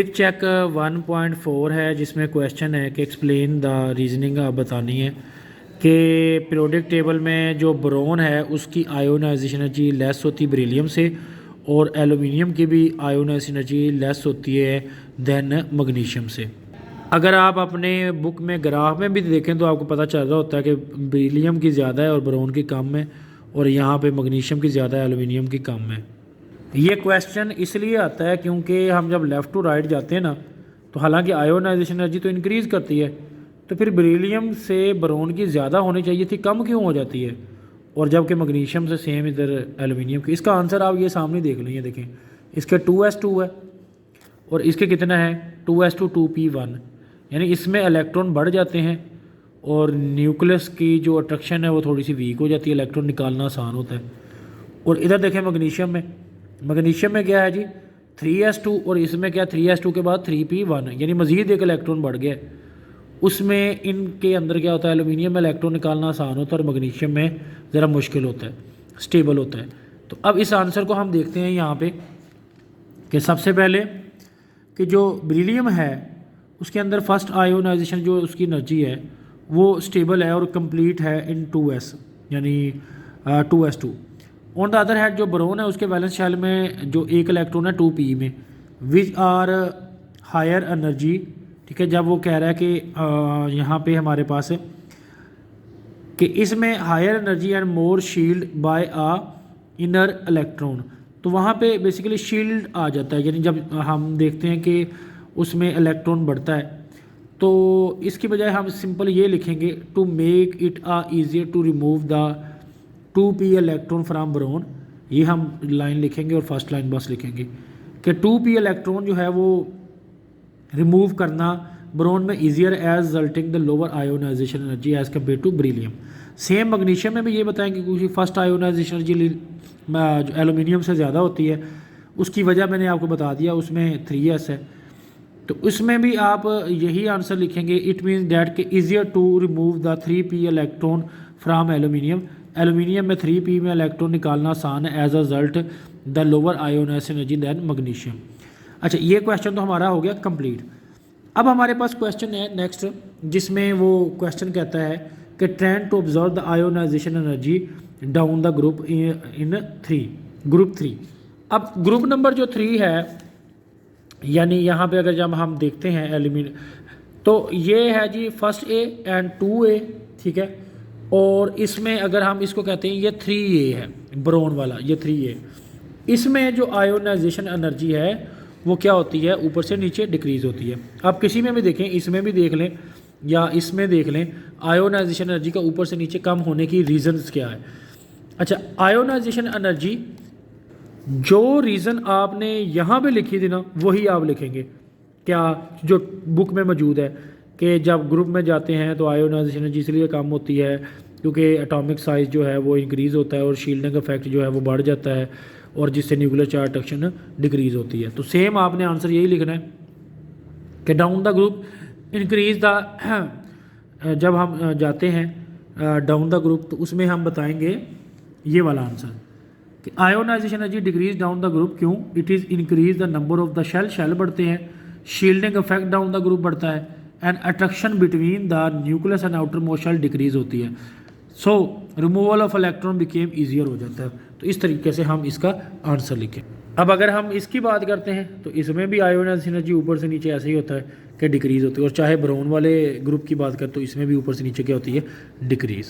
फिर चेक 1.4 है जिसमें क्वेश्चन है कि एक्सप्लेन द रीजनिंग आप बतानी है कि पीरियोडिक टेबल में जो बोरोन है उसकी आयोनाइजेशन एनर्जी लेस होती है बेरिलियम से, और एलुमिनियम की भी आयोनाइजेशन एनर्जी लेस होती है दैन मैग्नीशियम से। अगर आप अपने बुक में ग्राफ में भी देखें तो आपको पता चल रहा होता है कि बेरिलियम की ज़्यादा है और बोरोन की कम है, और यहाँ पे मैग्नीशियम की ज़्यादा है, एलुमिनियम की कम है। ये क्वेश्चन इसलिए आता है क्योंकि हम जब लेफ़्ट टू राइट जाते हैं ना, तो हालांकि आयोनाइजेशन एनर्जी तो इंक्रीज़ करती है, तो फिर बेरिलियम से बोरोन की ज़्यादा होनी चाहिए थी, कम क्यों हो जाती है, और जबकि मैग्नीशियम से सेम इधर एलुमिनियम की। इसका आंसर आप ये सामने देख लें, देखें इसके 2s2 है और इसके कितना है 2s2 2p1, यानी इसमें इलेक्ट्रॉन बढ़ जाते हैं और न्यूक्लियस की जो अट्रैक्शन है वो थोड़ी सी वीक हो जाती है, इलेक्ट्रॉन निकालना आसान होता है। और इधर देखें मैग्नीशियम में क्या है जी 3s2, और इसमें क्या 3s2 के बाद 3p1, यानी मज़ीद एक इलेक्ट्रॉन बढ़ गया। उसमें इनके अंदर क्या होता है, एलुमिनियम में इलेक्ट्रॉन निकालना आसान होता है और मैग्नीशियम में ज़रा मुश्किल होता है, स्टेबल होता है। तो अब इस आंसर को हम देखते हैं यहाँ पे कि सबसे पहले कि जो बेरिलियम है उसके अंदर फर्स्ट आयोनाइजेशन जो उसकी एनर्जी है वो स्टेबल है और कंप्लीट है इन 2s, यानी 2s2। On the other hand जो बोरोन है उसके वैलेंस शेल में जो एक इलेक्ट्रॉन है 2p में, विच आर हायर एनर्जी, ठीक है। जब वो कह रहा है कि यहाँ पे हमारे पास है कि इसमें higher energy and more shield by a inner electron, तो वहाँ पे बेसिकली शील्ड आ जाता है, यानी जब हम देखते हैं कि उसमें इलेक्ट्रॉन बढ़ता है तो इसकी बजाय हम सिंपल ये लिखेंगे to make it easier to remove the 2p electron from boron. ये हम लाइन लिखेंगे और फर्स्ट लाइन बस लिखेंगे कि 2p इलेक्ट्रॉन जो है वो रिमूव करना बोरोन में easier as resulting the lower ionisation energy as compare to beryllium. Same magnesium में भी ये बताएंगे क्योंकि फर्स्ट आयोनाइजेशन एनर्जी जो एलुमिनियम से ज़्यादा होती है, उसकी वजह मैंने आपको बता दिया, उसमें 3s है। तो उसमें भी आप यही आंसर लिखेंगे, इट मीन्स डैट के easier to remove the 3p electron from aluminium. Aluminium में 3p में इलेक्ट्रॉन निकालना आसान है as a result the lower ionisation energy than magnesium. अच्छा, ये क्वेश्चन तो हमारा हो गया कंप्लीट। अब हमारे पास क्वेश्चन है नेक्स्ट, जिसमें वो क्वेश्चन कहता है कि trend to observe the ionisation energy down the group in 3, group 3। अब ग्रुप नंबर जो 3 है, यानी यहाँ पे अगर जब हम देखते हैं एलिमेंट, तो ये है जी फर्स्ट ए एंड 2a, ठीक है। और इसमें अगर हम इसको कहते हैं ये 3a है, बोरोन वाला ये 3a, इसमें जो आयोनाइजेशन एनर्जी है वो क्या होती है, ऊपर से नीचे डिक्रीज़ होती है। आप किसी में भी देखें, इसमें भी देख लें या इसमें देख लें, आयोनाइजेशन एनर्जी का ऊपर से नीचे कम होने की रीज़न्स क्या है। अच्छा, आयोनाइजेशन एनर्जी जो रीज़न आपने यहाँ पे लिखी थी ना वही आप लिखेंगे, क्या जो बुक में मौजूद है कि जब ग्रुप में जाते हैं तो आयोनाइजेशन एनर्जी इसलिए कम होती है क्योंकि एटॉमिक साइज़ जो है वो इंक्रीज़ होता है और शील्डिंग इफेक्ट जो है वो बढ़ जाता है, और जिससे न्यूक्लियर चार्ज अट्रैक्शन डिक्रीज़ होती है। तो सेम आपने आंसर यही लिखना है कि down the group increase the, जब हम जाते हैं डाउन द ग्रुप तो उसमें हम बताएंगे ये वाला आंसर कि ionization energy decrease down the group, क्यों, it is increase the number of the shell बढ़ते हैं, shielding effect down the group बढ़ता है, and attraction between the nucleus and outermost shell decrease होती है। So removal of electron became easier हो जाता है। तो इस तरीके से हम इसका आंसर लिखें। अब अगर हम इसकी बात करते हैं तो इसमें भी आयोनाइजेशन एनर्जी ऊपर से नीचे ऐसे ही होता है कि डिक्रीज़ होती है, और चाहे बोरोन वाले ग्रुप की बात करें तो इसमें भी ऊपर से नीचे क्या होती है, डिक्रीज़।